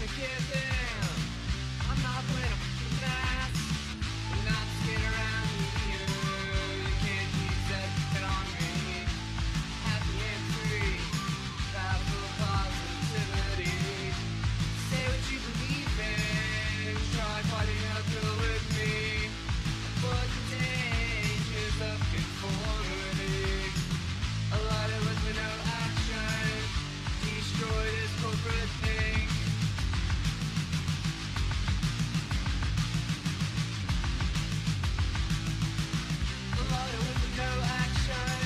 gonna give them. I'm not wearing a mask. I'm not scared around you. You can't use that on me. Happy and free. Powerful positivity. Say what you believe in. Try fighting uphill with me. Avoid the dangers of conformity. A lot of us with no action. Destroy this corporate thing. A lot of us with no action.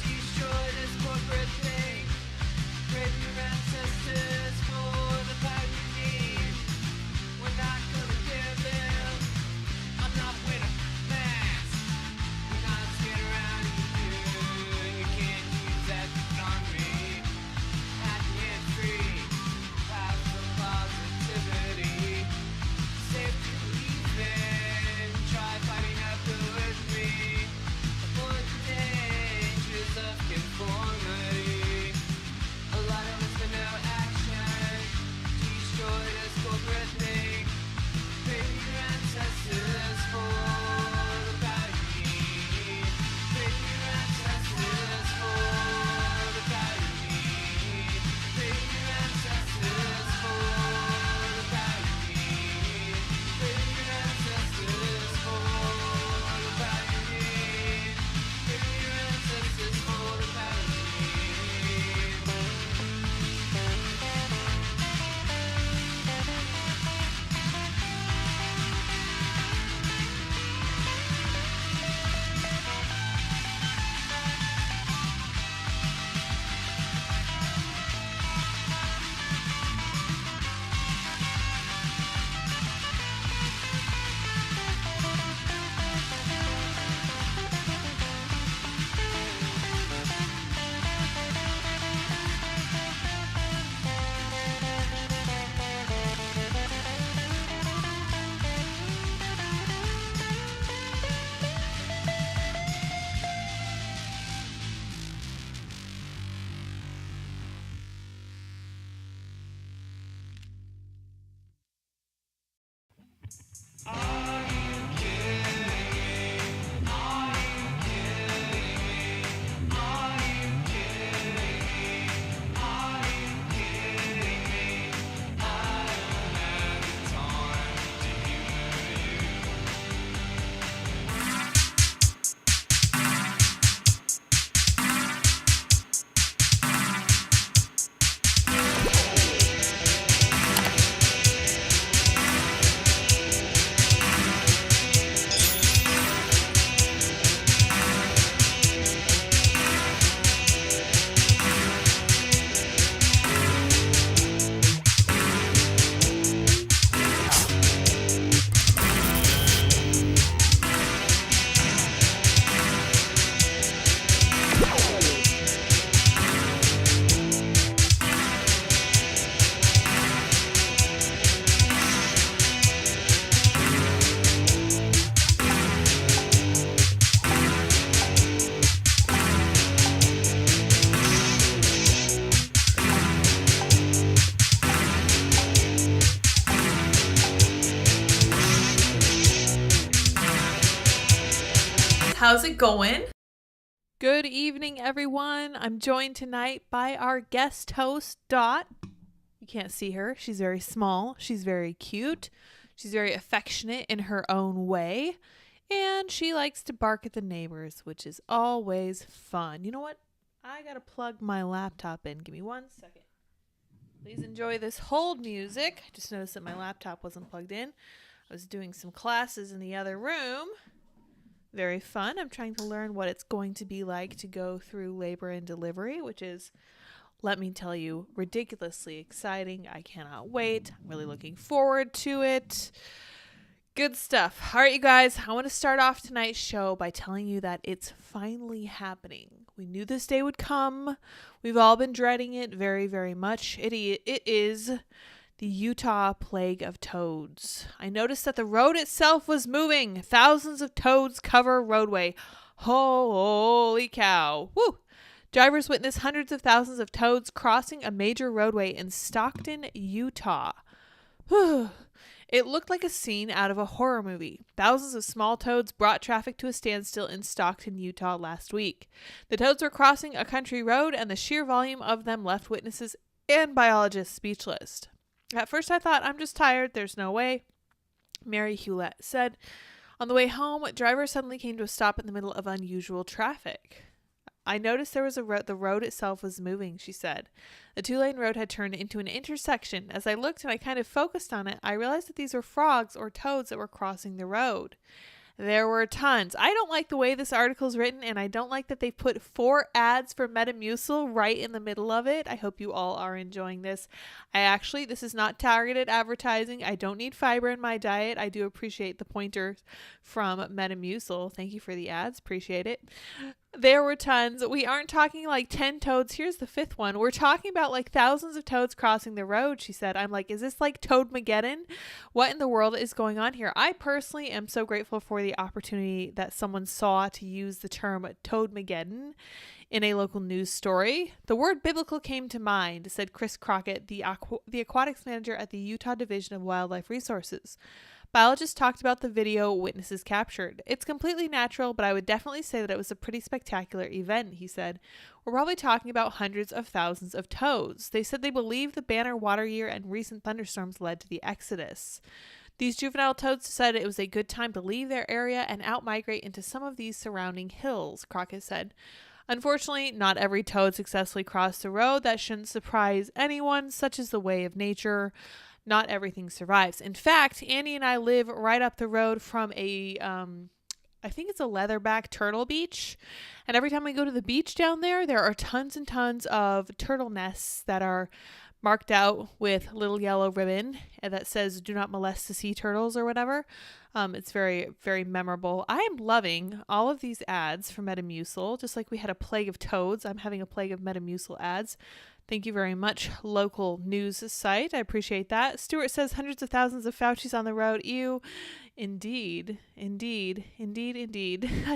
Destroy this corporate thing. Brave your ancestors for the power you need. We're not gonna give them. I'm not wearing a mask. We're not scared around you. You can't use that on me. Happy and free. Powerful positivity. Say what you believe in. Try fighting uphill with me. Avoid the dangers of conformity. A lot of us with no action. Destroy this corporate thing. Pay your ancestors for the power you need. Pay your ancestors for the power you need. Pay your ancestors for the power you need. Pay your ancestors for the power you need. Pay your ancestors for the power you need. Are you kidding me? Are you kidding me? Are you kidding me? Are you kidding me? I don't have the time to humor you. How's it going? Good evening, everyone. I'm joined tonight by our guest host, Dot. You can't see her. She's very small. She's very cute. She's very affectionate in her own way. And she likes to bark at the neighbors, which is always fun. You know what? I gotta plug my laptop in. Give me 1 second. Please enjoy this hold music. I just noticed that my laptop wasn't plugged in. I was doing some classes in the other room. Very fun. I'm trying to learn what it's going to be like to go through labor and delivery, which is, let me tell you, ridiculously exciting. I cannot wait. I'm really looking forward to it. Good stuff. All right, you guys, I want to start off tonight's show by telling you that it's finally happening. We knew this day would come. We've all been dreading it very, very much. It is the Utah plague of toads. I noticed that the road itself was moving. Thousands of toads cover roadway. Holy cow. Woo! Drivers witnessed hundreds of thousands of toads crossing a major roadway in Stockton, Utah. It looked like a scene out of a horror movie. Thousands of small toads brought traffic to a standstill in Stockton, Utah last week. The toads were crossing a country road, and the sheer volume of them left witnesses and biologists speechless. At first I thought, I'm just tired, there's no way, Mary Hewlett said. On the way home, drivers suddenly came to a stop in the middle of unusual traffic. I noticed there was the road itself was moving, she said. The 2-lane road had turned into an intersection. As I looked and I kind of focused on it, I realized that these were frogs or toads that were crossing the road. There were tons. I don't like the way this article is written, and I don't like that they put 4 ads for Metamucil right in the middle of it. I hope you all are enjoying this. This is not targeted advertising. I don't need fiber in my diet. I do appreciate the pointers from Metamucil. Thank you for the ads. Appreciate it. There were tons. We aren't talking like 10 toads. Here's the 5th one. We're talking about like thousands of toads crossing the road, she said. I'm like, is this like Toadmageddon? What in the world is going on here? I personally am so grateful for the opportunity that someone saw to use the term Toadmageddon in a local news story. The word biblical came to mind, said Chris Crockett, the aquatics manager at the Utah Division of Wildlife Resources. Biologists talked about the video witnesses captured. It's completely natural, but I would definitely say that it was a pretty spectacular event, he said. We're probably talking about hundreds of thousands of toads. They said they believe the Banner water year and recent thunderstorms led to the exodus. These juvenile toads decided it was a good time to leave their area and out-migrate into some of these surrounding hills, Crockett said. Unfortunately, not every toad successfully crossed the road. That shouldn't surprise anyone. Such is the way of nature. Not everything survives. In fact, Andy and I live right up the road from I think it's a leatherback turtle beach. And every time we go to the beach down there, there are tons and tons of turtle nests that are marked out with little yellow ribbon that says do not molest the sea turtles or whatever. It's very, very memorable. I am loving all of these ads for Metamucil. Just like we had a plague of toads, I'm having a plague of Metamucil ads. Thank you very much, local news site. I appreciate that. Stuart says hundreds of thousands of Faucis on the road. Ew. Indeed. I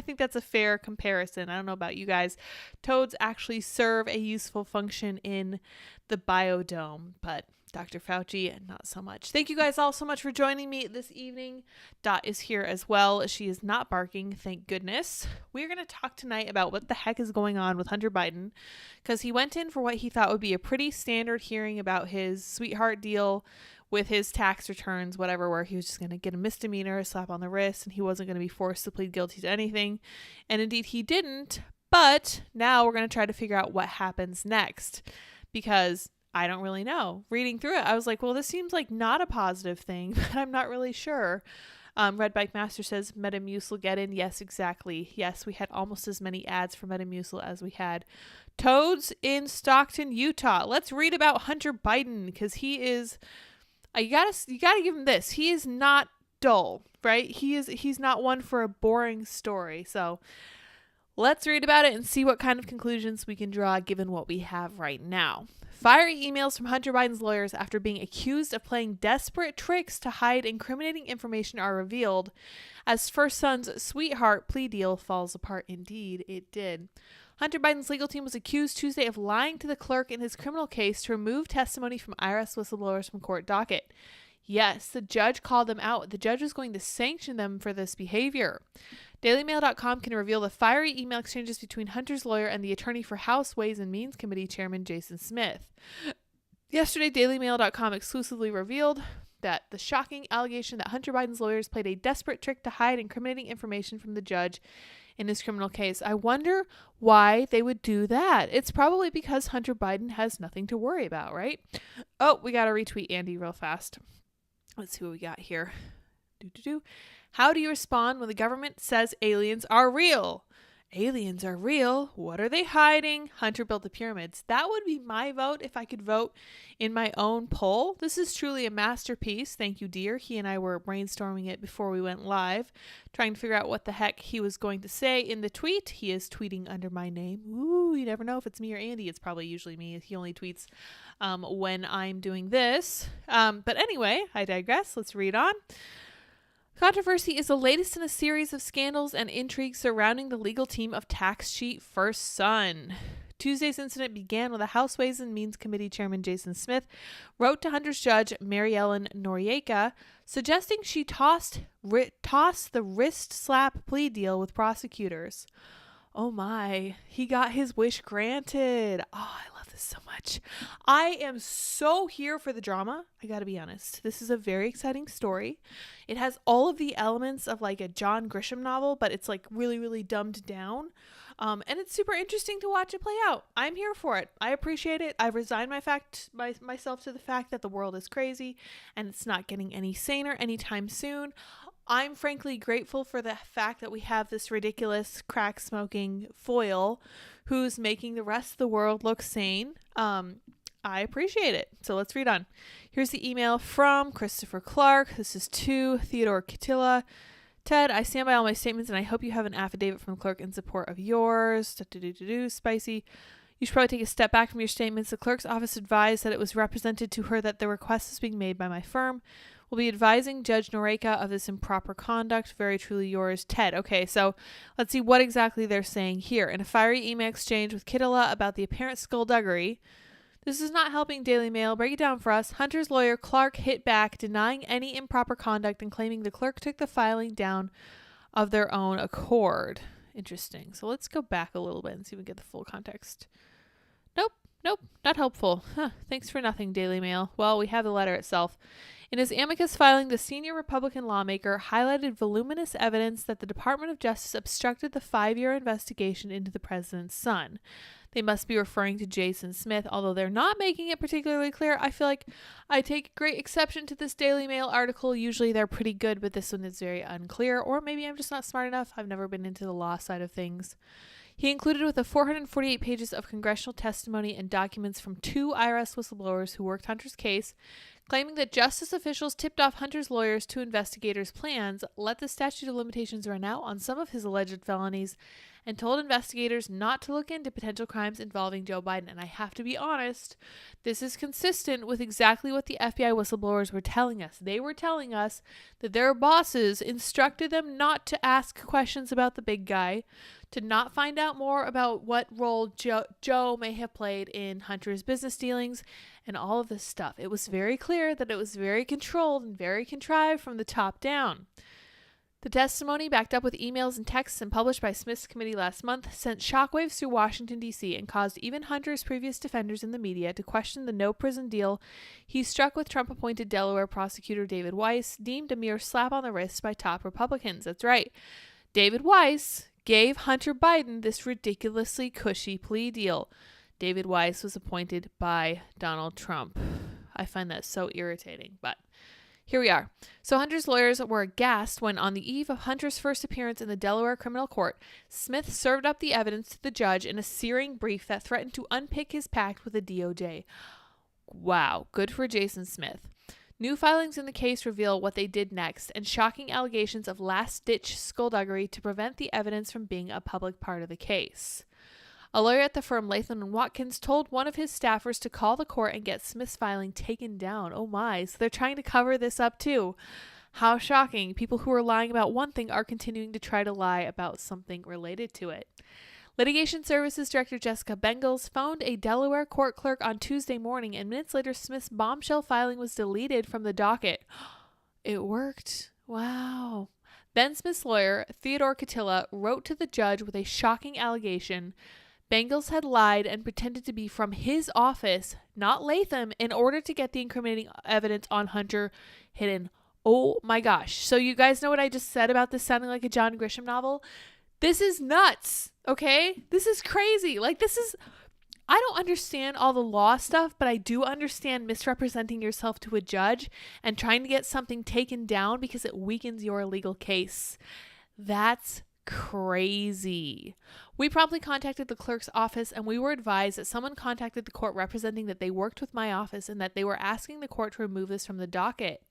think that's a fair comparison. I don't know about you guys. Toads actually serve a useful function in the biodome, but Dr. Fauci, not so much. Thank you guys all so much for joining me this evening. Dot is here as well. She is not barking, thank goodness. We're going to talk tonight about what the heck is going on with Hunter Biden, because he went in for what he thought would be a pretty standard hearing about his sweetheart deal with his tax returns, whatever, where he was just going to get a misdemeanor, a slap on the wrist, and he wasn't going to be forced to plead guilty to anything. And indeed he didn't, but now we're going to try to figure out what happens next, because I don't really know. Reading through it, I was like, well, this seems like not a positive thing, but I'm not really sure. Red Bike Master says, Metamucil get in. Yes, exactly. Yes, we had almost as many ads for Metamucil as we had toads in Stockton, Utah. Let's read about Hunter Biden, because he is, you gotta give him this. He is not dull, right? He's not one for a boring story. So let's read about it and see what kind of conclusions we can draw given what we have right now. Fiery emails from Hunter Biden's lawyers after being accused of playing desperate tricks to hide incriminating information are revealed as first son's sweetheart plea deal falls apart. Indeed, it did. Hunter Biden's legal team was accused Tuesday of lying to the clerk in his criminal case to remove testimony from IRS whistleblowers from court docket. Yes, the judge called them out. The judge was going to sanction them for this behavior. DailyMail.com can reveal the fiery email exchanges between Hunter's lawyer and the attorney for House Ways and Means Committee Chairman Jason Smith. Yesterday, DailyMail.com exclusively revealed that the shocking allegation that Hunter Biden's lawyers played a desperate trick to hide incriminating information from the judge in his criminal case. I wonder why they would do that. It's probably because Hunter Biden has nothing to worry about, right? Oh, we got to retweet Andy real fast. Let's see what we got here. How do you respond when the government says aliens are real? Aliens are real. What are they hiding? Hunter built the pyramids. That would be my vote if I could vote in my own poll. This is truly a masterpiece. Thank you, dear. He and I were brainstorming it before we went live, trying to figure out what the heck he was going to say in the tweet. He is tweeting under my name. Ooh, you never know if it's me or Andy. It's probably usually me. He only tweets when I'm doing this. But anyway, I digress. Let's read on. Controversy is the latest in a series of scandals and intrigues surrounding the legal team of tax cheat first son. Tuesday's incident began when the House Ways and Means Committee Chairman Jason Smith wrote to Hunter's judge, Mary Ellen Noriega, suggesting she toss the wrist slap plea deal with prosecutors. Oh my, he got his wish granted. Oh, I love this so much. I am so here for the drama. I gotta be honest. This is a very exciting story. It has all of the elements of like a John Grisham novel, but it's like really, really dumbed down. And it's super interesting to watch it play out. I'm here for it. I appreciate it. I've resigned myself to the fact that the world is crazy and it's not getting any saner anytime soon. I'm frankly grateful for the fact that we have this ridiculous crack smoking foil who's making the rest of the world look sane. I appreciate it. So let's read on. Here's the email from Christopher Clark. This is to Theodore Catilla. Ted, I stand by all my statements and I hope you have an affidavit from the clerk in support of yours. Spicy. You should probably take a step back from your statements. The clerk's office advised that it was represented to her that the request is being made by my firm. We'll be advising Judge Noriega of this improper conduct. Very truly yours, Ted. Okay, so let's see what exactly they're saying here. In a fiery email exchange with Kittila about the apparent skullduggery, this is not helping Daily Mail. Break it down for us. Hunter's lawyer, Clark, hit back, denying any improper conduct and claiming the clerk took the filing down of their own accord. Interesting. So let's go back a little bit and see if we get the full context. Nope, not helpful. Thanks for nothing, Daily Mail. Well, we have the letter itself. In his amicus filing, the senior Republican lawmaker highlighted voluminous evidence that the Department of Justice obstructed the 5-year investigation into the president's son. They must be referring to Jason Smith, although they're not making it particularly clear. I feel like I take great exception to this Daily Mail article. Usually they're pretty good, but this one is very unclear, or maybe I'm just not smart enough. I've never been into the law side of things. He included with the 448 pages of congressional testimony and documents from 2 IRS whistleblowers who worked Hunter's case, claiming that justice officials tipped off Hunter's lawyers to investigators' plans, let the statute of limitations run out on some of his alleged felonies, and told investigators not to look into potential crimes involving Joe Biden. And I have to be honest, this is consistent with exactly what the FBI whistleblowers were telling us. They were telling us that their bosses instructed them not to ask questions about the big guy, to not find out more about what role Joe may have played in Hunter's business dealings and all of this stuff. It was very clear that it was very controlled and very contrived from the top down. The testimony, backed up with emails and texts and published by Smith's committee last month, sent shockwaves through Washington, D.C. and caused even Hunter's previous defenders in the media to question the no-prison deal he struck with Trump-appointed Delaware prosecutor David Weiss, deemed a mere slap on the wrist by top Republicans. That's right. David Weiss gave Hunter Biden this ridiculously cushy plea deal. David Weiss was appointed by Donald Trump. I find that so irritating, but here we are. So Hunter's lawyers were aghast when, on the eve of Hunter's first appearance in the Delaware criminal court, Smith served up the evidence to the judge in a searing brief that threatened to unpick his pact with the DOJ. Wow, good for Jason Smith. New filings in the case reveal what they did next, and shocking allegations of last-ditch skullduggery to prevent the evidence from being a public part of the case. A lawyer at the firm Latham & Watkins told one of his staffers to call the court and get Smith's filing taken down. Oh my, so they're trying to cover this up too. How shocking. People who are lying about one thing are continuing to try to lie about something related to it. Litigation Services Director Jessica Bengals phoned a Delaware court clerk on Tuesday morning, and minutes later Smith's bombshell filing was deleted from the docket. It worked. Wow. Then Smith's lawyer, Theodore Catilla, wrote to the judge with a shocking allegation. Bengals had lied and pretended to be from his office, not Latham, in order to get the incriminating evidence on Hunter hidden. Oh my gosh. So you guys know what I just said about this sounding like a John Grisham novel? This is nuts, okay? This is crazy. I don't understand all the law stuff, but I do understand misrepresenting yourself to a judge and trying to get something taken down because it weakens your legal case. That's crazy. We promptly contacted the clerk's office, and we were advised that someone contacted the court representing that they worked with my office and that they were asking the court to remove this from the docket.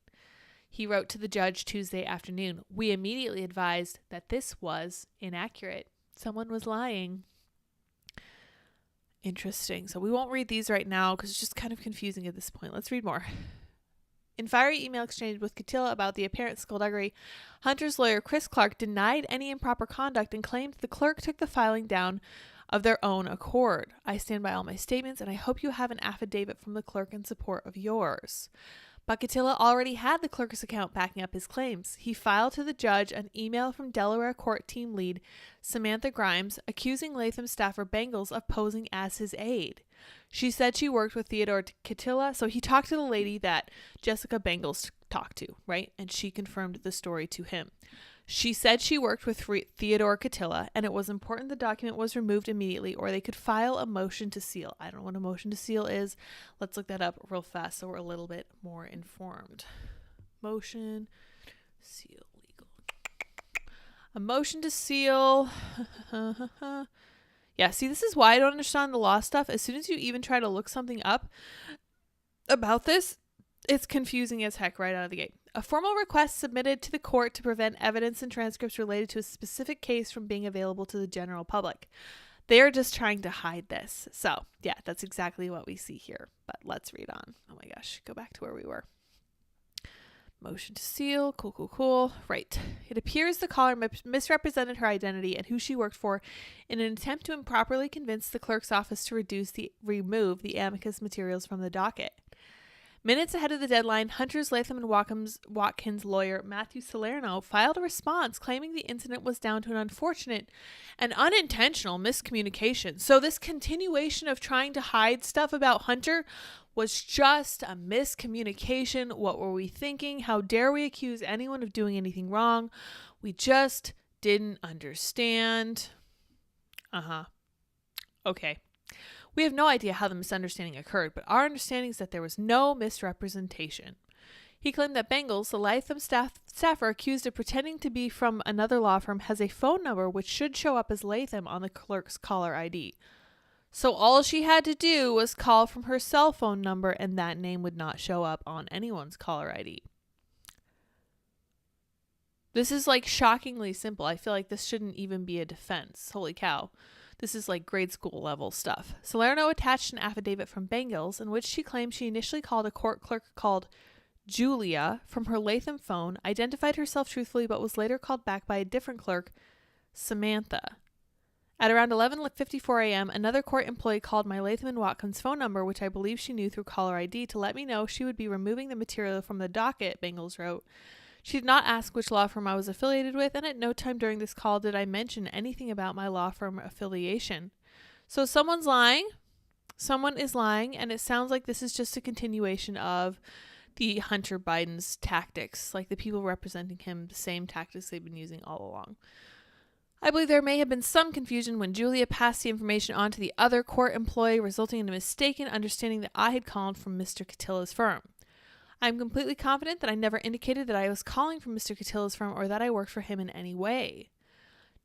He wrote to the judge Tuesday afternoon. We immediately advised that this was inaccurate. Someone was lying. Interesting. So we won't read these right now because it's just kind of confusing at this point. Let's read more. In fiery email exchange with Catilla about the apparent skullduggery, Hunter's lawyer Chris Clark denied any improper conduct and claimed the clerk took the filing down of their own accord. I stand by all my statements, and I hope you have an affidavit from the clerk in support of yours. But Catilla already had the clerk's account backing up his claims. He filed to the judge an email from Delaware court team lead Samantha Grimes accusing Latham staffer Bengals of posing as his aide. She said she worked with Theodore Catilla, so he talked to the lady that Jessica Bengals talked to, right? And she confirmed the story to him. She said she worked with Theodore Catilla, and it was important the document was removed immediately or they could file a motion to seal. I don't know what a motion to seal is. Let's look that up real fast so we're a little bit more informed. Motion, seal, legal. A motion to seal. Yeah, see, this is why I don't understand the law stuff. As soon as you even try to look something up about this, it's confusing as heck right out of the gate. A formal request submitted to the court to prevent evidence and transcripts related to a specific case from being available to the general public. They are just trying to hide this. So, yeah, that's exactly what we see here. But let's read on. Oh my gosh, go back to where we were. Motion to seal. Cool. Right. It appears the caller misrepresented her identity and who she worked for in an attempt to improperly convince the clerk's office to remove the amicus materials from the docket. Minutes ahead of the deadline, Hunters, Latham, and Watkins lawyer Matthew Salerno filed a response claiming the incident was down to an unfortunate and unintentional miscommunication. So this continuation of trying to hide stuff about Hunter was just a miscommunication. What were we thinking? How dare we accuse anyone of doing anything wrong? We just didn't understand. Okay. We have no idea how the misunderstanding occurred, but our understanding is that there was no misrepresentation. He claimed that Bengals, the Latham staffer accused of pretending to be from another law firm, has a phone number which should show up as Latham on the clerk's caller ID. So all she had to do was call from her cell phone number and that name would not show up on anyone's caller ID. This is like shockingly simple. I feel like this shouldn't even be a defense. Holy cow. This is like grade school level stuff. Salerno attached an affidavit from Bengals in which she claimed she initially called a court clerk called Julia from her Latham phone, identified herself truthfully, but was later called back by a different clerk, Samantha. At around 11:54 a.m., another court employee called my Latham and Watkins phone number, which I believe she knew through caller ID, to let me know she would be removing the material from the docket, Bengals wrote. She did not ask which law firm I was affiliated with, and at no time during this call did I mention anything about my law firm affiliation. So someone's lying. Someone is lying, and it sounds like this is just a continuation of the Hunter Biden's tactics, like the people representing him, the same tactics they've been using all along. I believe there may have been some confusion when Julia passed the information on to the other court employee, resulting in a mistaken understanding that I had called from Mr. Catilla's firm. I am completely confident that I never indicated that I was calling from Mr. Catilla's firm or that I worked for him in any way.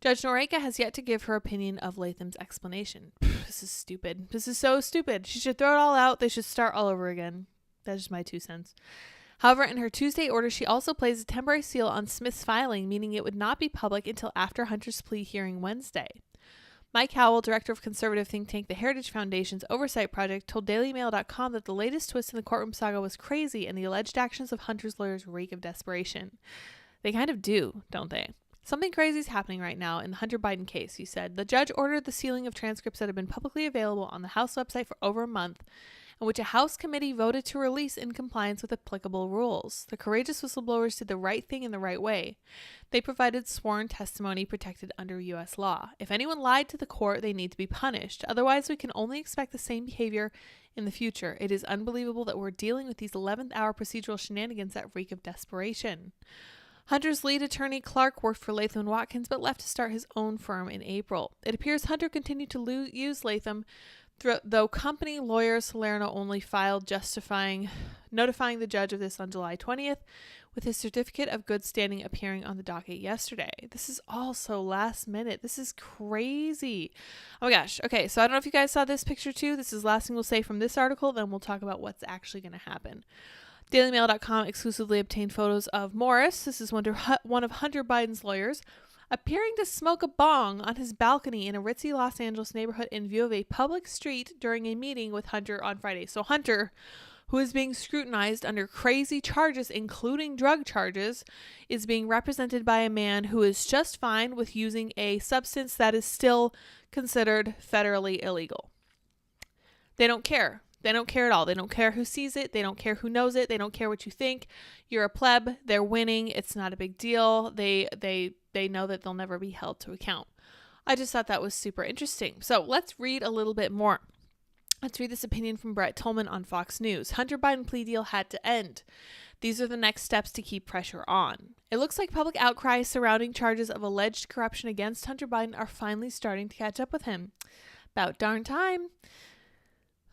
Judge Noreika has yet to give her opinion of Latham's explanation. This is stupid. This is so stupid. She should throw it all out. They should start all over again. That's just my 2 cents. However, in her Tuesday order, she also placed a temporary seal on Smith's filing, meaning it would not be public until after Hunter's plea hearing Wednesday. Mike Howell, director of conservative think tank The Heritage Foundation's Oversight Project, told DailyMail.com that the latest twist in the courtroom saga was crazy and the alleged actions of Hunter's lawyers reek of desperation. They kind of do, don't they? Something crazy is happening right now in the Hunter Biden case, he said. The judge ordered the sealing of transcripts that have been publicly available on the House website for over a month, and which a House committee voted to release in compliance with applicable rules. The courageous whistleblowers did the right thing in the right way. They provided sworn testimony protected under U.S. law. If anyone lied to the court, they need to be punished. Otherwise, we can only expect the same behavior in the future. It is unbelievable that we're dealing with these 11th hour procedural shenanigans that reek of desperation. Hunter's lead attorney, Clark, worked for Latham and Watkins, but left to start his own firm in April. It appears Hunter continued to use Latham, though company lawyer Salerno only filed notifying the judge of this on July 20th, with his certificate of good standing appearing on the docket yesterday. This is all so last minute. This is crazy. Oh my gosh. Okay, so I don't know if you guys saw this picture too. This is the last thing we'll say from this article, then we'll talk about what's actually going to happen. DailyMail.com exclusively obtained photos of Morris. This is one of Hunter Biden's lawyers, appearing to smoke a bong on his balcony in a ritzy Los Angeles neighborhood in view of a public street during a meeting with Hunter on Friday. So Hunter, who is being scrutinized under crazy charges, including drug charges, is being represented by a man who is just fine with using a substance that is still considered federally illegal. They don't care. They don't care at all. They don't care who sees it. They don't care who knows it. They don't care what you think. You're a pleb. They're winning. It's not a big deal. They know that they'll never be held to account. I just thought that was super interesting. So let's read a little bit more. Let's read this opinion from Brett Tolman on Fox News. Hunter Biden plea deal had to end. These are the next steps to keep pressure on. It looks like public outcry surrounding charges of alleged corruption against Hunter Biden are finally starting to catch up with him. About darn time.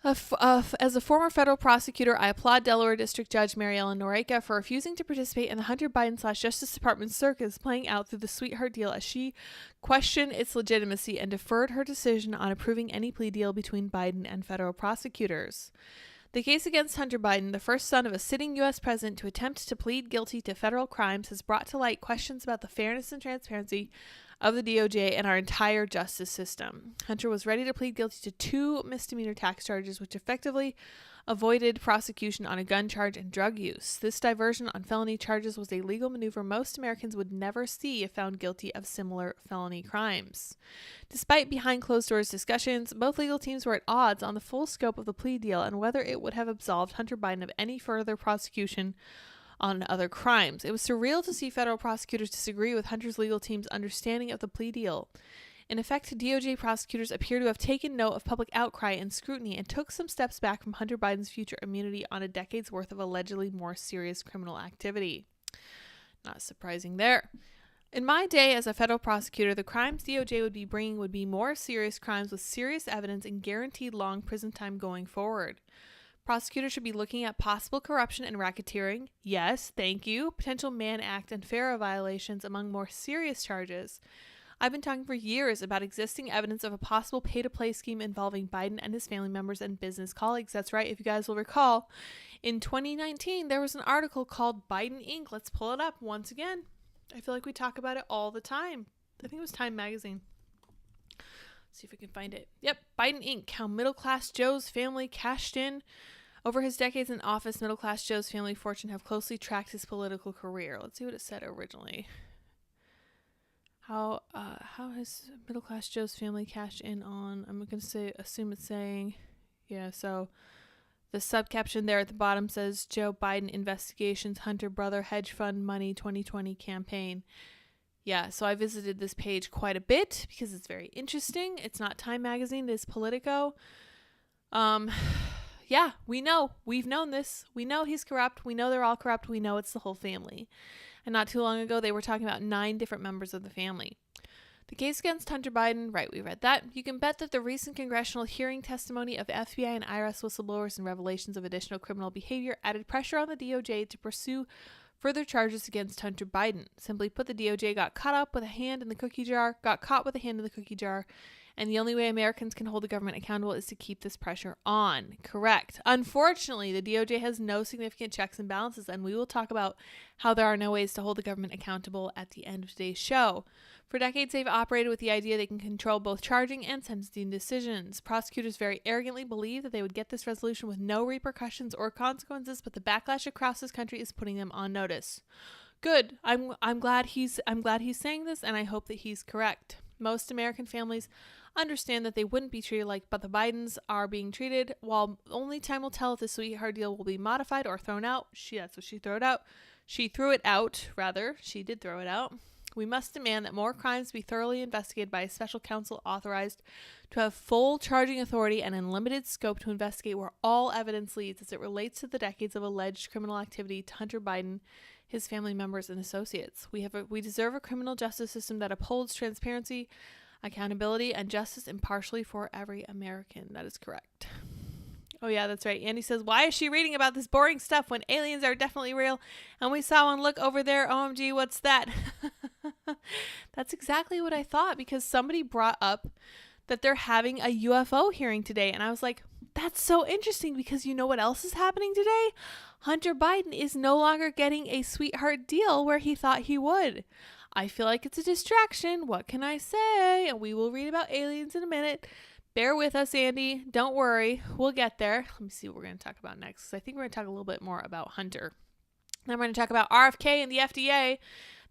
As a former federal prosecutor, I applaud Delaware District Judge Mary Ellen Noreika for refusing to participate in the Hunter Biden / Justice Department circus playing out through the sweetheart deal as she questioned its legitimacy and deferred her decision on approving any plea deal between Biden and federal prosecutors. The case against Hunter Biden, the first son of a sitting U.S. president to attempt to plead guilty to federal crimes, has brought to light questions about the fairness and transparency of the DOJ and our entire justice system. Hunter was ready to plead guilty to 2 misdemeanor tax charges, which effectively avoided prosecution on a gun charge and drug use. This diversion on felony charges was a legal maneuver most Americans would never see if found guilty of similar felony crimes. Despite behind closed doors discussions, both legal teams were at odds on the full scope of the plea deal and whether it would have absolved Hunter Biden of any further prosecution on other crimes. It was surreal to see federal prosecutors disagree with Hunter's legal team's understanding of the plea deal. In effect, DOJ prosecutors appear to have taken note of public outcry and scrutiny and took some steps back from Hunter Biden's future immunity on a decade's worth of allegedly more serious criminal activity. Not surprising there. In my day as a federal prosecutor, the crimes DOJ would be bringing would be more serious crimes with serious evidence and guaranteed long prison time going forward. Prosecutors should be looking at possible corruption and racketeering. Yes, thank you. Potential Mann Act and FARA violations among more serious charges. I've been talking for years about existing evidence of a possible pay-to-play scheme involving Biden and his family members and business colleagues. That's right. If you guys will recall, in 2019, there was an article called Biden Inc. Let's pull it up once again. I feel like we talk about it all the time. I think it was Time Magazine. Let's see if we can find it. Yep, Biden Inc. How middle-class Joe's family cashed in. Over his decades in office, middle-class Joe's family fortune have closely tracked his political career. Let's see what it said originally. How has middle-class Joe's family cashed in on, I'm going to assume it's saying, yeah, so the subcaption there at the bottom says, Joe Biden investigations Hunter brother hedge fund money 2020 campaign. Yeah, so I visited this page quite a bit because it's very interesting. It's not Time Magazine, it is Politico. Yeah, we know. We've known this. We know he's corrupt. We know they're all corrupt. We know it's the whole family. And not too long ago, they were talking about 9 different members of the family. The case against Hunter Biden, right, we read that. You can bet that the recent congressional hearing testimony of FBI and IRS whistleblowers and revelations of additional criminal behavior added pressure on the DOJ to pursue further charges against Hunter Biden. Simply put, the DOJ got caught with a hand in the cookie jar, and the only way Americans can hold the government accountable is to keep this pressure on. Correct. Unfortunately, the DOJ has no significant checks and balances, and we will talk about how there are no ways to hold the government accountable at the end of today's show. For decades, they've operated with the idea they can control both charging and sentencing decisions. Prosecutors very arrogantly believe that they would get this resolution with no repercussions or consequences, but the backlash across this country is putting them on notice. Good. I'm glad he's saying this, and I hope that he's correct. Most American families understand that they wouldn't be treated like but the Bidens are being treated, while only time will tell if the sweetheart deal will be modified or thrown out. That's what she threw it out. She threw it out, rather. She did throw it out. We must demand that more crimes be thoroughly investigated by a special counsel authorized to have full charging authority and unlimited scope to investigate where all evidence leads as it relates to the decades of alleged criminal activity to Hunter Biden, his family members, and associates. We deserve a criminal justice system that upholds transparency, accountability, and justice impartially for every American. That is correct. Oh yeah, that's right. Andy says, why is she reading about this boring stuff when aliens are definitely real? And we saw one. Look over there. OMG, what's that? That's exactly what I thought, because somebody brought up that they're having a UFO hearing today. And I was like, that's so interesting, because you know what else is happening today? Hunter Biden is no longer getting a sweetheart deal where he thought he would. I feel like it's a distraction. What can I say? And we will read about aliens in a minute. Bear with us, Andy. Don't worry. We'll get there. Let me see what we're going to talk about next. I think we're going to talk a little bit more about Hunter. Then we're going to talk about RFK and the FDA.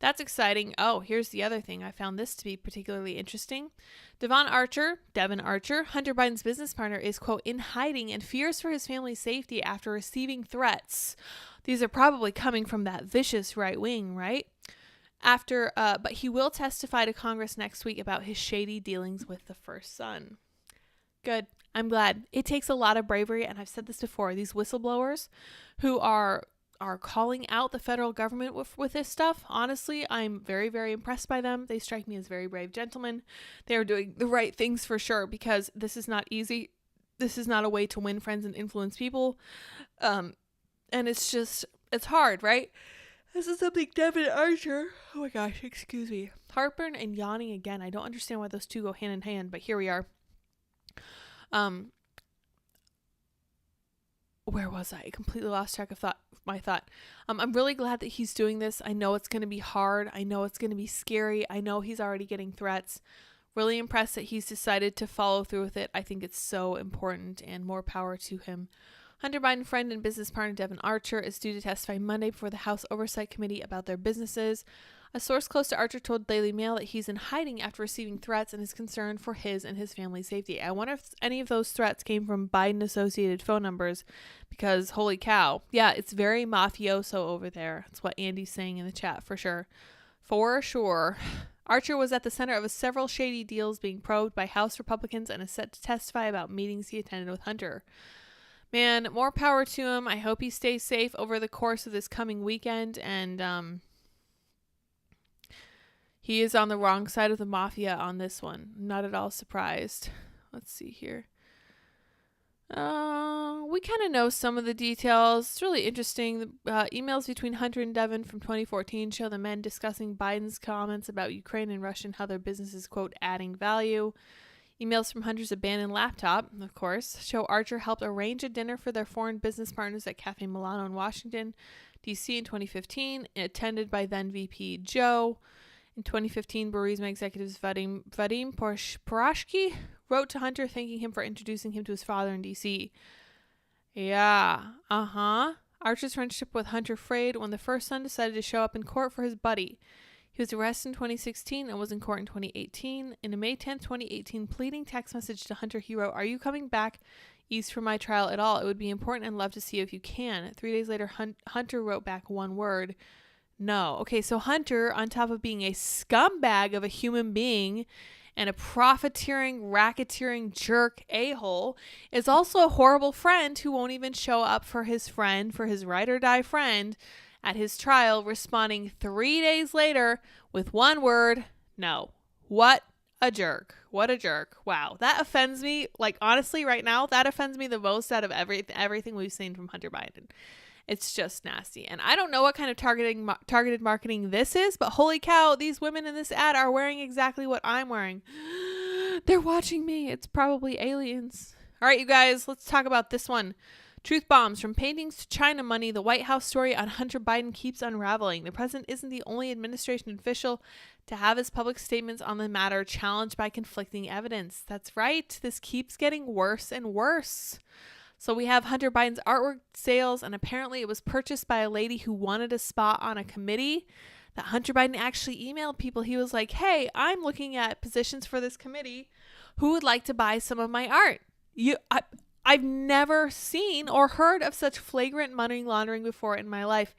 That's exciting. Oh, here's the other thing. I found this to be particularly interesting. Devon Archer, Hunter Biden's business partner, is, quote, in hiding and fears for his family's safety after receiving threats. These are probably coming from that vicious right wing, right? But he will testify to Congress next week about his shady dealings with the first son. Good. I'm glad. It takes a lot of bravery, and I've said this before. These whistleblowers who are calling out the federal government with this stuff, honestly, I'm very, very impressed by them. They strike me as very brave gentlemen. They are doing the right things for sure, because this is not easy. This is not a way to win friends and influence people. And it's hard, right? This is something Devon Archer, oh my gosh, excuse me, heartburn and yawning again. I don't understand why those two go hand in hand, but here we are. Where was I? Completely lost track of my thought. I'm really glad that he's doing this. I know it's going to be hard. I know it's going to be scary. I know he's already getting threats. Really impressed that he's decided to follow through with it. I think it's so important, and more power to him. Hunter Biden friend and business partner Devon Archer is due to testify Monday before the House Oversight Committee about their businesses. A source close to Archer told Daily Mail that he's in hiding after receiving threats and is concerned for his and his family's safety. I wonder if any of those threats came from Biden-associated phone numbers, because holy cow. Yeah, it's very mafioso over there. That's what Andy's saying in the chat, for sure. For sure. Archer was at the center of several shady deals being probed by House Republicans and is set to testify about meetings he attended with Hunter. Man, more power to him. I hope he stays safe over the course of this coming weekend, and he is on the wrong side of the mafia on this one. Not at all surprised. Let's see here. We kind of know some of the details. It's really interesting. The emails between Hunter and Devon from 2014 show the men discussing Biden's comments about Ukraine and Russia and how their business is, quote, adding value. Emails from Hunter's abandoned laptop, of course, show Archer helped arrange a dinner for their foreign business partners at Cafe Milano in Washington, D.C. in 2015, attended by then VP Joe. In 2015, Burisma executives Vadim Porashki wrote to Hunter thanking him for introducing him to his father in D.C. Yeah, Archer's friendship with Hunter frayed when the first son decided to show up in court for his buddy. He was arrested in 2016 and was in court in 2018. In a May 10, 2018, pleading text message to Hunter, he wrote, "Are you coming back east for my trial at all? It would be important and love to see you if you can." 3 days later, Hunter wrote back one word, "No." Okay, so Hunter, on top of being a scumbag of a human being and a profiteering, racketeering jerk a-hole, is also a horrible friend who won't even show up for his ride or die friend, at his trial, responding 3 days later with one word, "No." What a jerk. What a jerk. Wow. That offends me. Like, honestly, right now, that offends me the most out of everything we've seen from Hunter Biden. It's just nasty. And I don't know what kind of targeted marketing this is, but holy cow, these women in this ad are wearing exactly what I'm wearing. They're watching me. It's probably aliens. All right, you guys, let's talk about this one. Truth bombs. From paintings to China money, the White House story on Hunter Biden keeps unraveling. The president isn't the only administration official to have his public statements on the matter challenged by conflicting evidence. That's right. This keeps getting worse and worse. So we have Hunter Biden's artwork sales, and apparently it was purchased by a lady who wanted a spot on a committee that Hunter Biden actually emailed people. He was like, "Hey, I'm looking at positions for this committee. Who would like to buy some of my art?" I've never seen or heard of such flagrant money laundering before in my life.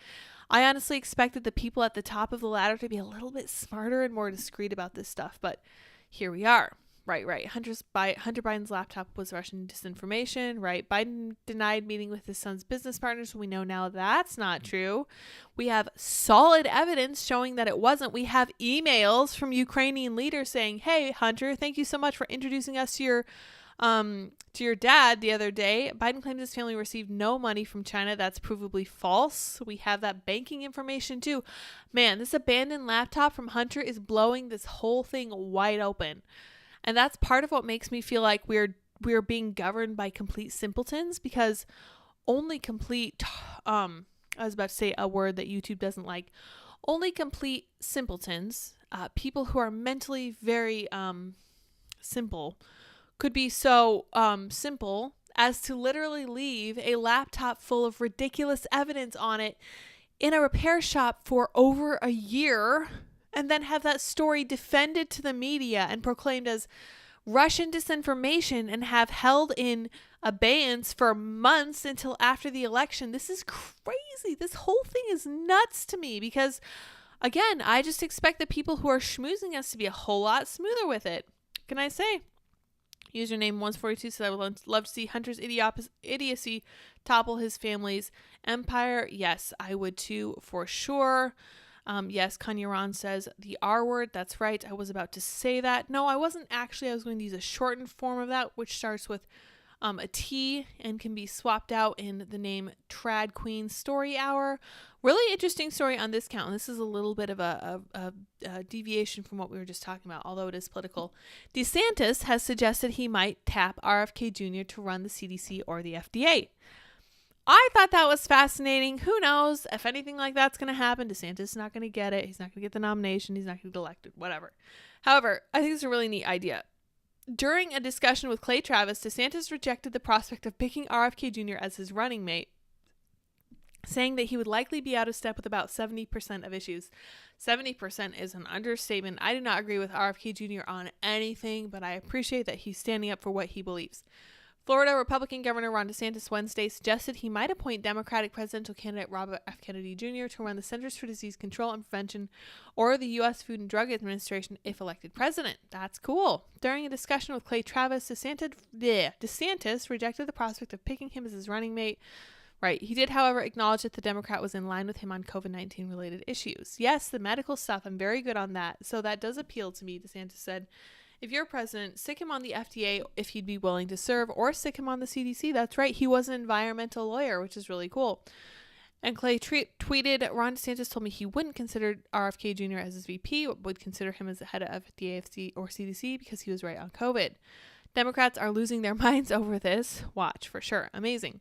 I honestly expected the people at the top of the ladder to be a little bit smarter and more discreet about this stuff, but here we are. Right. Hunter Biden's laptop was Russian disinformation, right? Biden denied meeting with his son's business partners. We know now that's not true. We have solid evidence showing that it wasn't. We have emails from Ukrainian leaders saying, "Hey, Hunter, thank you so much for introducing us to your dad the other day." Biden claims his family received no money from China. That's provably false. We have that banking information too. Man, this abandoned laptop from Hunter is blowing this whole thing wide open. And that's part of what makes me feel like we're being governed by complete simpletons, because only complete, I was about to say a word that YouTube doesn't like, only complete simpletons, people who are mentally very simple, could be so simple as to literally leave a laptop full of ridiculous evidence on it in a repair shop for over a year and then have that story defended to the media and proclaimed as Russian disinformation and have held in abeyance for months until after the election. This is crazy. This whole thing is nuts to me because, again, I just expect the people who are schmoozing us to be a whole lot smoother with it. What can I say? Username 142 said, I would love to see Hunter's idiocy topple his family's empire. Yes, I would too, for sure. Yes, Kanye Ron says the R word. That's right. I was about to say that. No, I wasn't actually. I was going to use a shortened form of that, which starts with a T and can be swapped out in the name Trad Queen Story Hour. Really interesting story on this count. And this is a little bit of a deviation from what we were just talking about, although it is political. DeSantis has suggested he might tap RFK Jr. to run the CDC or the FDA. I thought that was fascinating. Who knows if anything like that's going to happen. DeSantis is not going to get it. He's not going to get the nomination. He's not going to get elected, whatever. However, I think it's a really neat idea. During a discussion with Clay Travis, DeSantis rejected the prospect of picking RFK Jr. as his running mate, saying that he would likely be out of step with about 70% of issues. 70% is an understatement. I do not agree with RFK Jr. on anything, but I appreciate that he's standing up for what he believes. Florida Republican Governor Ron DeSantis Wednesday suggested he might appoint Democratic presidential candidate Robert F. Kennedy Jr. to run the Centers for Disease Control and Prevention or the U.S. Food and Drug Administration if elected president. That's cool. During a discussion with Clay Travis, DeSantis rejected the prospect of picking him as his running mate. Right. He did, however, acknowledge that the Democrat was in line with him on COVID-19 related issues. Yes, the medical stuff, I'm very good on that. So that does appeal to me, DeSantis said. If you're president, stick him on the FDA if he'd be willing to serve, or stick him on the CDC. That's right. He was an environmental lawyer, which is really cool. And Clay tweeted, Ron DeSantis told me he wouldn't consider RFK Jr. as his VP, would consider him as the head of FDA or CDC because he was right on COVID. Democrats are losing their minds over this. Watch, for sure. Amazing.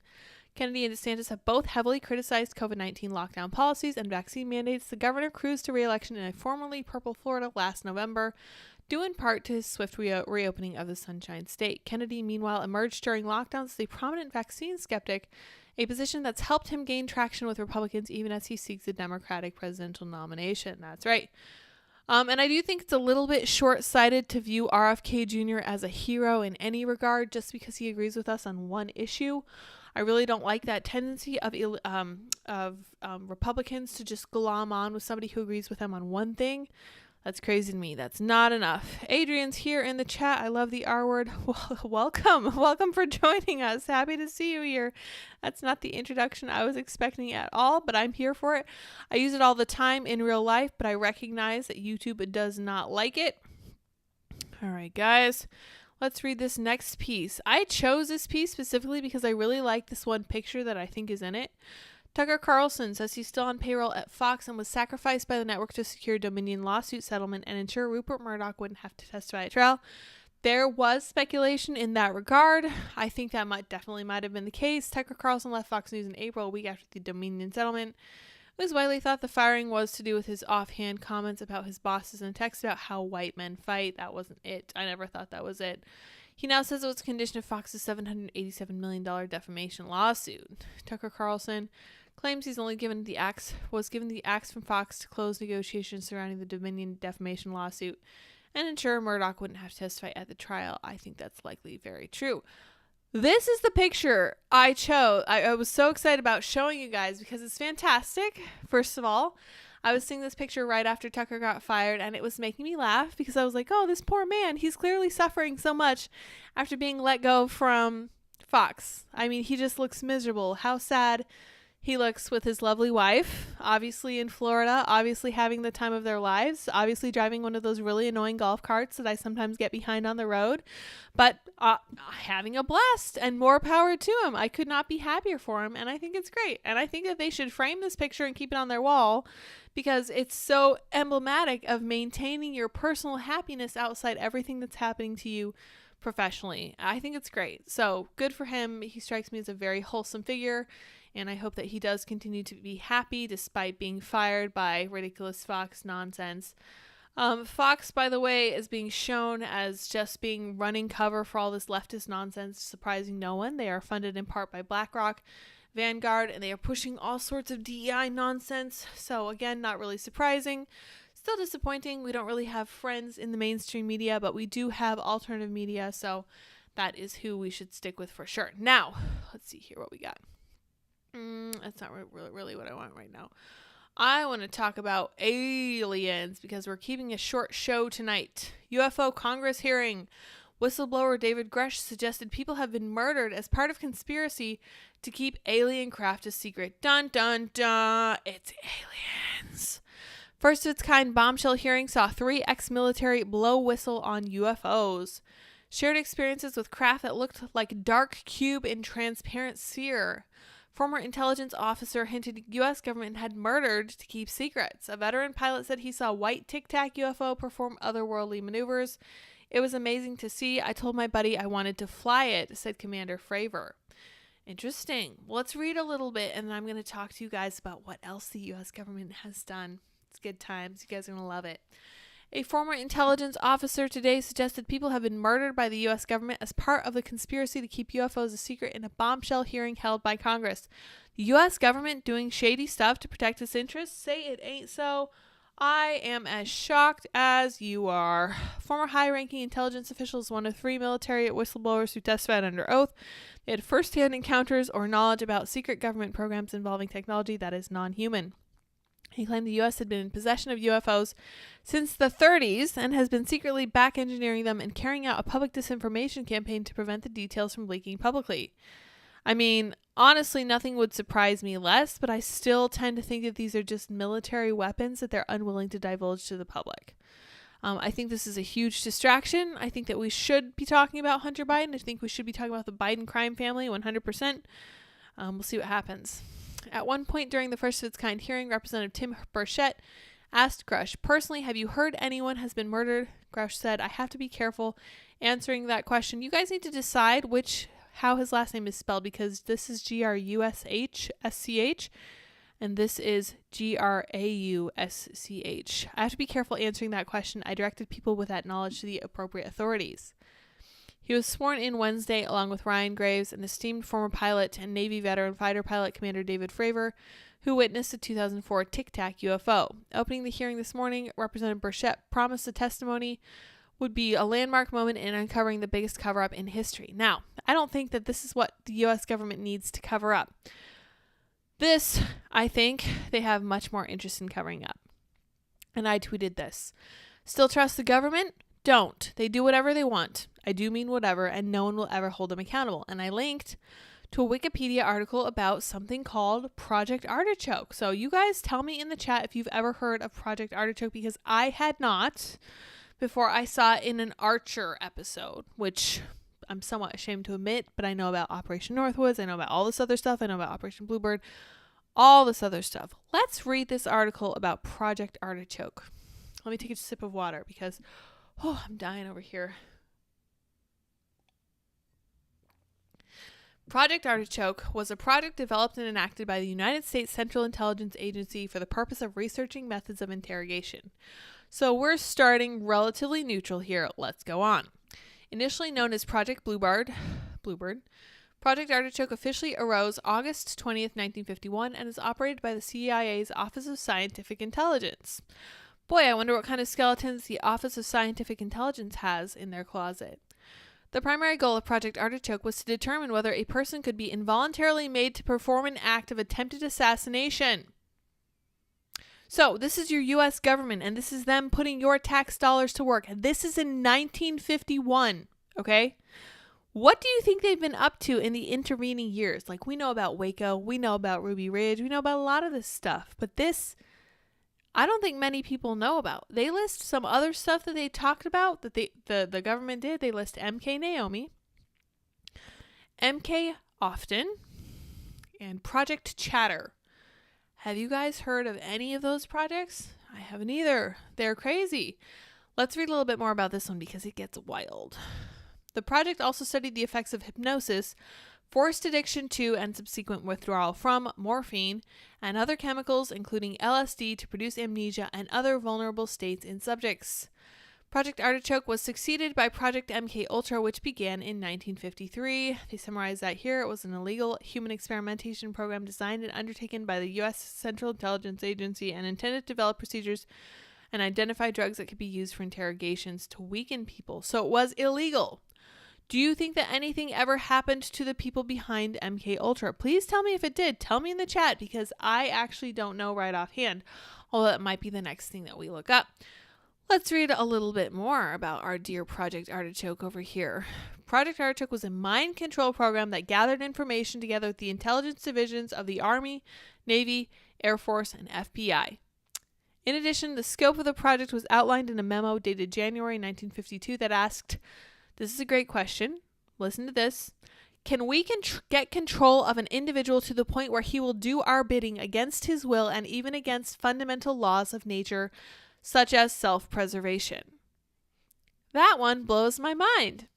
Kennedy and DeSantis have both heavily criticized COVID-19 lockdown policies and vaccine mandates. The governor cruised to re-election in a formerly purple Florida last November, due in part to his swift reopening of the Sunshine State. Kennedy, meanwhile, emerged during lockdowns as a prominent vaccine skeptic, a position that's helped him gain traction with Republicans even as he seeks a Democratic presidential nomination. That's right. And I do think it's a little bit short-sighted to view RFK Jr. as a hero in any regard just because he agrees with us on one issue. I really don't like that tendency of Republicans to just glom on with somebody who agrees with them on one thing. That's crazy to me. That's not enough. Adrian's here in the chat. I love the R word. Welcome. Welcome for joining us. Happy to see you here. That's not the introduction I was expecting at all, but I'm here for it. I use it all the time in real life, but I recognize that YouTube does not like it. All right, guys. Let's read this next piece. I chose this piece specifically because I really like this one picture that I think is in it. Tucker Carlson says he's still on payroll at Fox and was sacrificed by the network to secure Dominion lawsuit settlement and ensure Rupert Murdoch wouldn't have to testify at trial. There was speculation in that regard. I think that might have been the case. Tucker Carlson left Fox News in April, a week after the Dominion settlement. It was widely thought the firing was to do with his offhand comments about his bosses and text about how white men fight. That wasn't it. I never thought that was it. He now says it was a condition of Fox's $787 million defamation lawsuit. Tucker Carlson claims he's only given the axe from Fox to close negotiations surrounding the Dominion defamation lawsuit and ensure Murdoch wouldn't have to testify at the trial. I think that's likely very true. This is the picture I chose. I was so excited about showing you guys because it's fantastic. First of all, I was seeing this picture right after Tucker got fired, and it was making me laugh because I was like, oh, this poor man, he's clearly suffering so much after being let go from Fox. I mean, he just looks miserable. How sad he looks with his lovely wife, obviously in Florida, obviously having the time of their lives, obviously driving one of those really annoying golf carts that I sometimes get behind on the road, but having a blast, and more power to him. I could not be happier for him, and I think it's great. And I think that they should frame this picture and keep it on their wall because it's so emblematic of maintaining your personal happiness outside everything that's happening to you professionally. I think it's great. So good for him. He strikes me as a very wholesome figure. And I hope that he does continue to be happy despite being fired by ridiculous Fox nonsense. Fox, by the way, is being shown as just being running cover for all this leftist nonsense, surprising no one. They are funded in part by BlackRock, Vanguard, and they are pushing all sorts of DEI nonsense. So again, not really surprising. Still disappointing. We don't really have friends in the mainstream media, but we do have alternative media, so that is who we should stick with for sure. Now, let's see here what we got. That's not really what I want right now. I want to talk about aliens because we're keeping a short show tonight. UFO Congress hearing. Whistleblower David Grush suggested people have been murdered as part of conspiracy to keep alien craft a secret. Dun, dun, dun. It's aliens. First of its kind bombshell hearing saw 3 ex-military blow whistle on UFOs. Shared experiences with craft that looked like dark cube in transparent sphere. Former intelligence officer hinted U.S. government had murdered to keep secrets. A veteran pilot said he saw white Tic Tac UFO perform otherworldly maneuvers. It was amazing to see. I told my buddy I wanted to fly it, said Commander Fravor. Interesting. Well, let's read a little bit, and then I'm going to talk to you guys about what else the U.S. government has done. It's good times. You guys are going to love it. A former intelligence officer today suggested people have been murdered by the U.S. government as part of the conspiracy to keep UFOs a secret in a bombshell hearing held by Congress. The U.S. government doing shady stuff to protect its interests? Say it ain't so. I am as shocked as you are. Former high-ranking intelligence officials, one of 3 military whistleblowers who testified under oath. They had first-hand encounters or knowledge about secret government programs involving technology that is non-human. He claimed the U.S. had been in possession of UFOs since the 30s and has been secretly back engineering them and carrying out a public disinformation campaign to prevent the details from leaking publicly. I mean, honestly, nothing would surprise me less, but I still tend to think that these are just military weapons that they're unwilling to divulge to the public. I think this is a huge distraction. I think that we should be talking about Hunter Biden. I think we should be talking about the Biden crime family 100%. We'll see what happens. At one point during the first of its kind hearing, Representative Tim Burchett asked Grush, personally, have you heard anyone has been murdered? Grush said, I have to be careful answering that question. You guys need to decide how his last name is spelled, because this is Grushsch and this is Grausch. I have to be careful answering that question. I directed people with that knowledge to the appropriate authorities. He was sworn in Wednesday along with Ryan Graves, an esteemed former pilot, and Navy veteran fighter pilot Commander David Fravor, who witnessed a 2004 Tic Tac UFO. Opening the hearing this morning, Representative Burchett promised the testimony would be a landmark moment in uncovering the biggest cover-up in history. Now, I don't think that this is what the U.S. government needs to cover up. This, I think, they have much more interest in covering up. And I tweeted this. Still trust the government? Don't. They do whatever they want. I do mean whatever, and no one will ever hold them accountable. And I linked to a Wikipedia article about something called Project Artichoke. So you guys tell me in the chat if you've ever heard of Project Artichoke, because I had not before I saw it in an Archer episode, which I'm somewhat ashamed to admit, but I know about Operation Northwoods. I know about all this other stuff. I know about Operation Bluebird, all this other stuff. Let's read this article about Project Artichoke. Let me take a sip of water because, I'm dying over here. Project Artichoke was a project developed and enacted by the United States Central Intelligence Agency for the purpose of researching methods of interrogation. So we're starting relatively neutral here. Let's go on. Initially known as Project Bluebird, Project Artichoke officially arose August 20th, 1951, and is operated by the CIA's Office of Scientific Intelligence. Boy, I wonder what kind of skeletons the Office of Scientific Intelligence has in their closet. The primary goal of Project Artichoke was to determine whether a person could be involuntarily made to perform an act of attempted assassination. So, this is your U.S. government, and this is them putting your tax dollars to work. This is in 1951, okay? What do you think they've been up to in the intervening years? Like, we know about Waco, we know about Ruby Ridge, we know about a lot of this stuff, but this, I don't think many people know about. They list some other stuff that they talked about that the government did. They list MK Naomi, MK Often, and Project Chatter. Have you guys heard of any of those projects? I haven't either. They're crazy. Let's read a little bit more about this one because it gets wild. The project also studied the effects of hypnosis forced addiction to and subsequent withdrawal from morphine and other chemicals, including LSD, to produce amnesia and other vulnerable states in subjects. Project Artichoke was succeeded by Project MKUltra, which began in 1953. They summarize that here. It was an illegal human experimentation program designed and undertaken by the U.S. Central Intelligence Agency and intended to develop procedures and identify drugs that could be used for interrogations to weaken people. So it was illegal. Do you think that anything ever happened to the people behind MKUltra? Please tell me if it did. Tell me in the chat, because I actually don't know right offhand, although that might be the next thing that we look up. Let's read a little bit more about our dear Project Artichoke over here. Project Artichoke was a mind control program that gathered information together with the intelligence divisions of the Army, Navy, Air Force, and FBI. In addition, the scope of the project was outlined in a memo dated January 1952 that asked, this is a great question, listen to this, can we get control of an individual to the point where he will do our bidding against his will and even against fundamental laws of nature, such as self-preservation? That one blows my mind.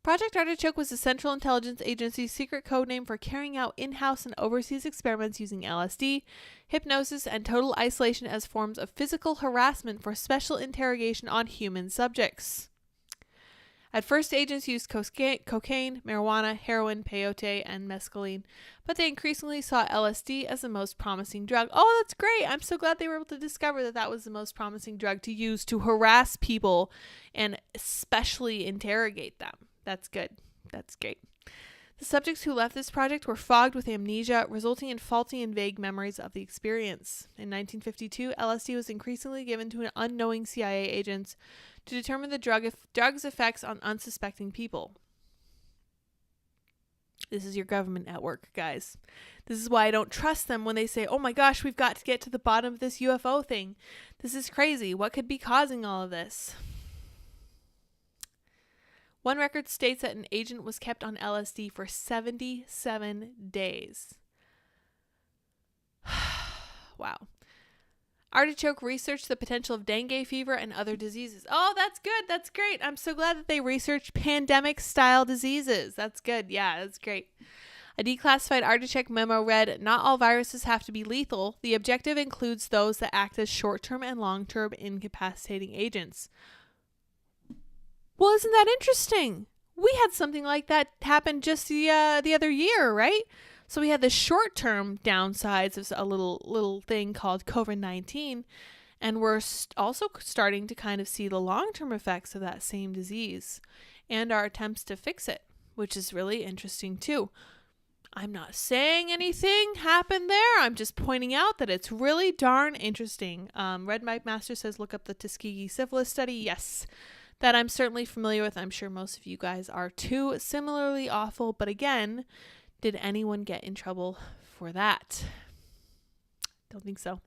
Project Artichoke was the Central Intelligence Agency's secret code name for carrying out in-house and overseas experiments using LSD, hypnosis, and total isolation as forms of physical harassment for special interrogation on human subjects. At first, agents used cocaine, marijuana, heroin, peyote, and mescaline, but they increasingly saw LSD as the most promising drug. Oh, that's great. I'm so glad they were able to discover that that was the most promising drug to use to harass people and especially interrogate them. That's good. That's great. The subjects who left this project were fogged with amnesia, resulting in faulty and vague memories of the experience. In 1952, LSD was increasingly given to unknowing CIA agents to determine the drug's effects on unsuspecting people. This is your government at work, guys. This is why I don't trust them when they say, oh my gosh, we've got to get to the bottom of this UFO thing. This is crazy. What could be causing all of this? One record states that an agent was kept on LSD for 77 days. Wow. Artichoke researched the potential of dengue fever and other diseases. Oh, that's good. That's great. I'm so glad that they researched pandemic-style diseases. That's good. Yeah, that's great. A declassified Artichoke memo read, not all viruses have to be lethal. The objective includes those that act as short-term and long-term incapacitating agents. Well, isn't that interesting? We had something like that happen just the other year, right? So we had the short-term downsides of a little thing called COVID-19, and we're also starting to kind of see the long-term effects of that same disease and our attempts to fix it, which is really interesting too. I'm not saying anything happened there. I'm just pointing out that it's really darn interesting. Red Mike Master says, look up the Tuskegee syphilis study. Yes, that I'm certainly familiar with. I'm sure most of you guys are too. Similarly awful, but again, did anyone get in trouble for that? Don't think so.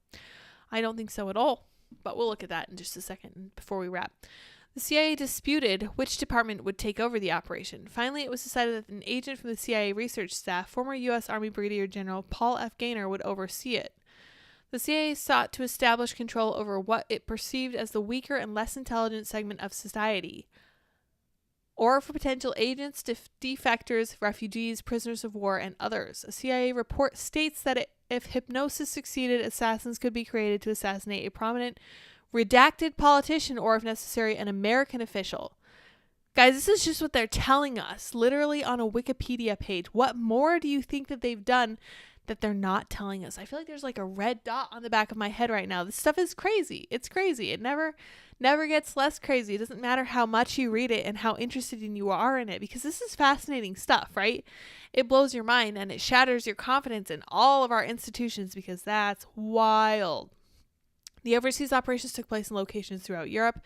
I don't think so at all, but we'll look at that in just a second before we wrap. The CIA disputed which department would take over the operation. Finally, it was decided that an agent from the CIA research staff, former U.S. Army Brigadier General Paul F. Gaynor, would oversee it. The CIA sought to establish control over what it perceived as the weaker and less intelligent segment of society, or for potential agents, defectors, refugees, prisoners of war, and others. A CIA report states that if hypnosis succeeded, assassins could be created to assassinate a prominent, redacted politician or, if necessary, an American official. Guys, this is just what they're telling us, literally on a Wikipedia page. What more do you think that they've done that they're not telling us? I feel like there's like a red dot on the back of my head right now. This stuff is crazy. It's crazy. It never gets less crazy. It doesn't matter how much you read it and how interested you are in it, because this is fascinating stuff, right? It blows your mind and it shatters your confidence in all of our institutions, because that's wild. The overseas operations took place in locations throughout Europe,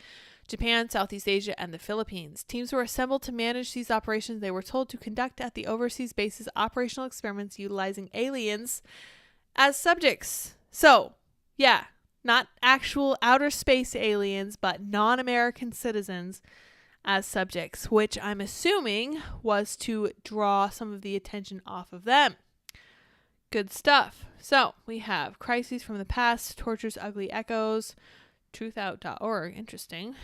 Japan, Southeast Asia, and the Philippines. Teams were assembled to manage these operations. They were told to conduct at the overseas bases operational experiments utilizing aliens as subjects. So, yeah, not actual outer space aliens, but non-American citizens as subjects, which I'm assuming was to draw some of the attention off of them. Good stuff. So we have Crises from the Past, Torture's Ugly Echoes, truthout.org. Interesting.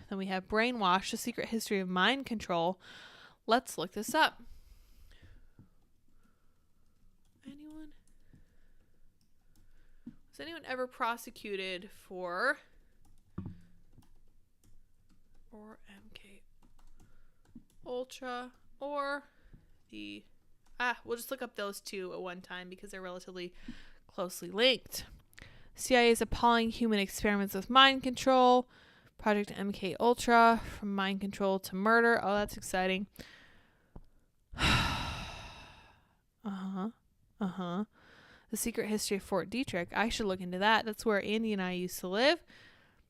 Then we have Brainwash, The Secret History of Mind Control. Let's look this up. Was anyone ever prosecuted for or MK Ultra or the we'll just look up those two at one time because they're relatively closely linked. CIA's appalling human experiments with mind control. Project MK Ultra, from mind control to murder. Oh, that's exciting. The Secret History of Fort Detrick. I should look into that. That's where Andy and I used to live.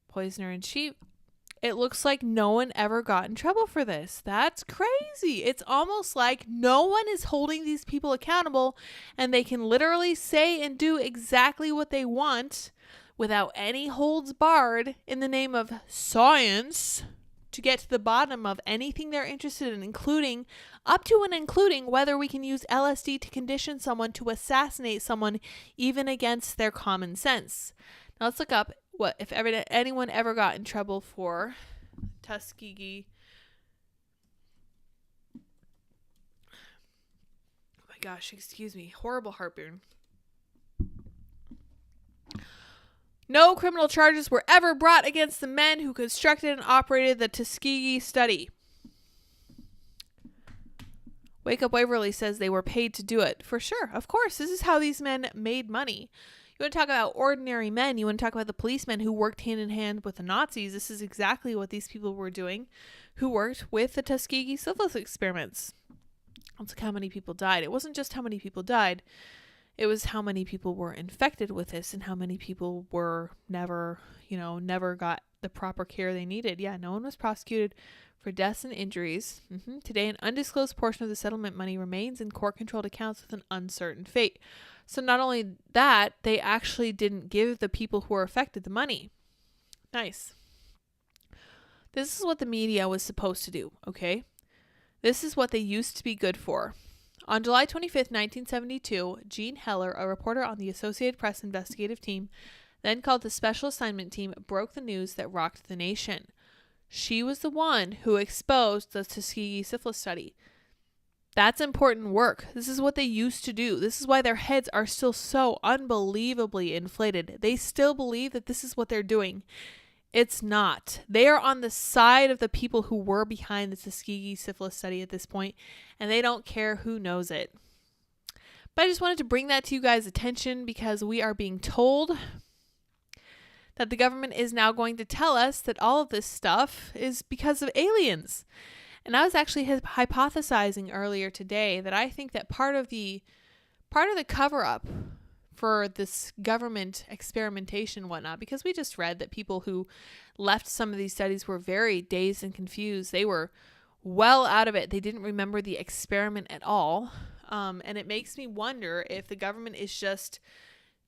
Poisoner and Sheep. It looks like no one ever got in trouble for this. That's crazy. It's almost like no one is holding these people accountable, and they can literally say and do exactly what they want without any holds barred in the name of science to get to the bottom of anything they're interested in, including up to and including whether we can use LSD to condition someone to assassinate someone even against their common sense. Now let's look up what if anyone ever got in trouble for Tuskegee. Oh my gosh, excuse me. Horrible heartburn. No criminal charges were ever brought against the men who constructed and operated the Tuskegee study. Wake Up Waverly says they were paid to do it. For sure. Of course. This is how these men made money. You want to talk about ordinary men. You want to talk about the policemen who worked hand in hand with the Nazis. This is exactly what these people were doing who worked with the Tuskegee syphilis experiments. Let's look how many people died. It wasn't just how many people died. It was how many people were infected with this and how many people were never got the proper care they needed. Yeah, no one was prosecuted for deaths and injuries. Today, an undisclosed portion of the settlement money remains in court-controlled accounts with an uncertain fate. So not only that, they actually didn't give the people who were affected the money. Nice. This is what the media was supposed to do, okay? This is what they used to be good for. On July 25th, 1972, Jean Heller, a reporter on the Associated Press investigative team, then called the Special Assignment Team, broke the news that rocked the nation. She was the one who exposed the Tuskegee syphilis study. That's important work. This is what they used to do. This is why their heads are still so unbelievably inflated. They still believe that this is what they're doing. It's not. They are on the side of the people who were behind the Tuskegee syphilis study at this point, and they don't care who knows it. But I just wanted to bring that to you guys' attention because we are being told that the government is now going to tell us that all of this stuff is because of aliens. And I was actually hypothesizing earlier today that I think that part of the cover-up for this government experimentation and whatnot, because we just read that people who left some of these studies were very dazed and confused. They were well out of it. They didn't remember the experiment at all. And it makes me wonder if the government is just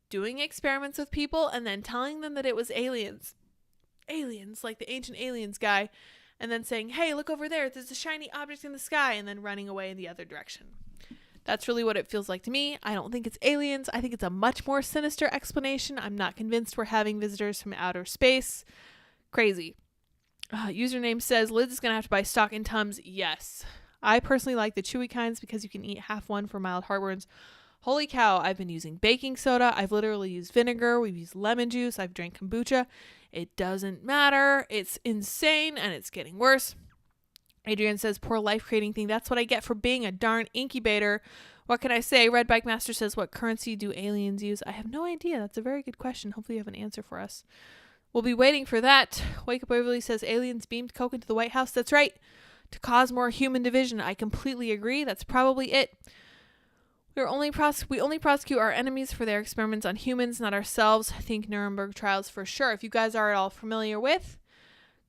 doing experiments with people and then telling them that it was aliens, like the Ancient Aliens guy, and then saying, hey, look over there, there's a shiny object in the sky, and then running away in the other direction. That's really what it feels like to me. I don't think it's aliens. I think it's a much more sinister explanation. I'm not convinced we're having visitors from outer space. Crazy. Username says, Liz is going to have to buy stock in Tums. Yes. I personally like the chewy kinds because you can eat half one for mild heartburns. Holy cow, I've been using baking soda. I've literally used vinegar. We've used lemon juice. I've drank kombucha. It doesn't matter. It's insane and it's getting worse. Adrian says, poor life creating thing. That's what I get for being a darn incubator. What can I say? Red Bike Master says, what currency do aliens use? I have no idea. That's a very good question. Hopefully you have an answer for us. We'll be waiting for that. Wake Up Waverly says, aliens beamed coke into the White House. That's right. To cause more human division. I completely agree. That's probably it. We only prosecute our enemies for their experiments on humans, not ourselves. I think Nuremberg trials for sure. If you guys are at all familiar with,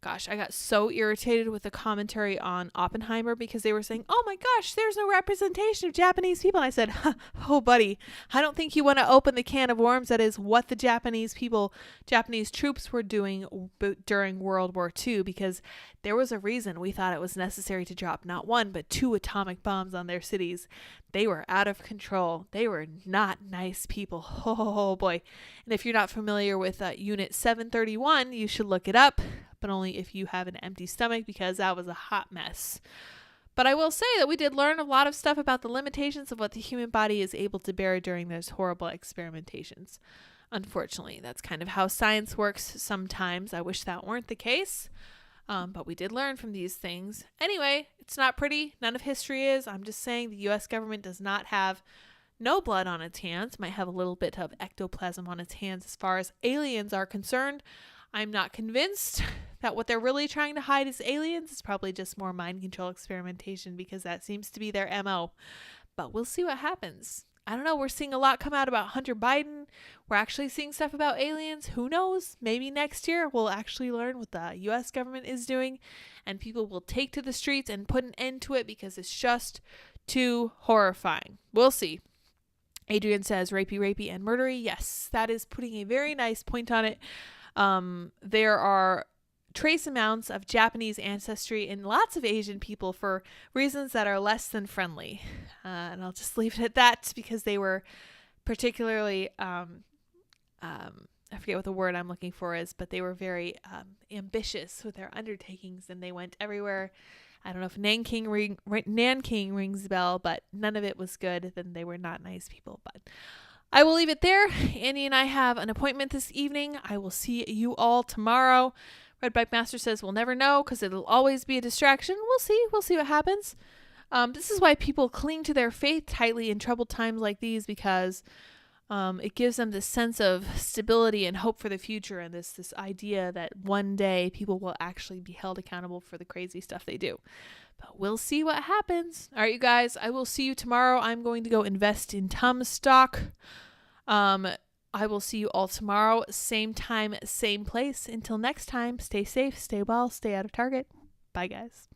gosh, I got so irritated with the commentary on Oppenheimer because they were saying, oh my gosh, there's no representation of Japanese people. And I said, oh buddy, I don't think you want to open the can of worms. That is what the Japanese troops were doing during World War II, because there was a reason we thought it was necessary to drop not one, but 2 atomic bombs on their cities. They were out of control. They were not nice people. Oh boy. And if you're not familiar with Unit 731, you should look it up, but only if you have an empty stomach, because that was a hot mess. But I will say that we did learn a lot of stuff about the limitations of what the human body is able to bear during those horrible experimentations. Unfortunately, that's kind of how science works sometimes. I wish that weren't the case. But we did learn from these things. Anyway, it's not pretty. None of history is. I'm just saying the U.S. government does not have no blood on its hands. Might have a little bit of ectoplasm on its hands as far as aliens are concerned. I'm not convinced that what they're really trying to hide is aliens. It's probably just more mind control experimentation because that seems to be their MO. But we'll see what happens. I don't know. We're seeing a lot come out about Hunter Biden. We're actually seeing stuff about aliens. Who knows? Maybe next year we'll actually learn what the U.S. government is doing and people will take to the streets and put an end to it because it's just too horrifying. We'll see. Adrian says rapey, and murdery. Yes, that is putting a very nice point on it. There are trace amounts of Japanese ancestry in lots of Asian people for reasons that are less than friendly. And I'll just leave it at that because they were particularly, I forget what the word I'm looking for is, but they were very ambitious with their undertakings and they went everywhere. I don't know if Nanking rings a bell, but none of it was good. Then they were not nice people, but I will leave it there. Annie and I have an appointment this evening. I will see you all tomorrow. Red Bike Master says we'll never know because it'll always be a distraction. We'll see. We'll see what happens. This is why people cling to their faith tightly in troubled times like these because it gives them this sense of stability and hope for the future and this idea that one day people will actually be held accountable for the crazy stuff they do. But we'll see what happens. All right, you guys, I will see you tomorrow. I'm going to go invest in TUM stock. I will see you all tomorrow. Same time, same place. Until next time, stay safe, stay well, stay out of Target. Bye, guys.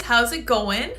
How's it going?